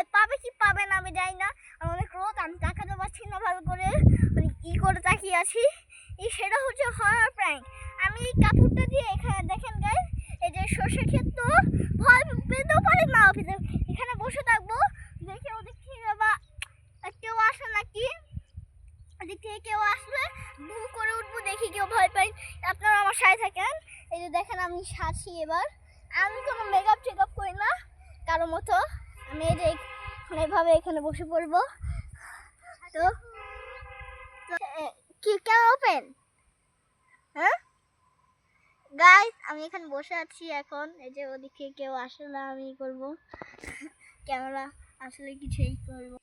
ভয় পাবে কি পাবে না আমি জানি না। অনেক রোদ, আমি তাকাতে পারছি না ভালো করে, মানে করে তাকিয়ে আছি। সেটা হচ্ছে হরর প্র্যাঙ্ক। আমি এই কাপড়টা দিয়ে এখানে দেখেন গাইস, এই যে সর্ষে ক্ষেত, ভয় পেতেও পারে না পেতে, এখানে বসে থাকবো, দেখে ওদিক থেকে বা কেউ আসে নাকি, ওদিক থেকে কেউ আসবে বু করে উঠবো, দেখি কেউ ভয় পাই। আপনারা আমার সাথে থাকেন। এই যে দেখেন আমি সাজি, এবার আমি কোনো মেকআপ টেকআপ করি না কারো মতো। আমি এই যে এভাবে এখানে বসে পড়বো। তো কি কেন ওপেন? হ্যাঁ গাইস, আমি এখানে বসে আছি এখন। এই যে ওদিকে কেউ আসে না, আমি করব ক্যামেরা আসলে কিছুই করবো।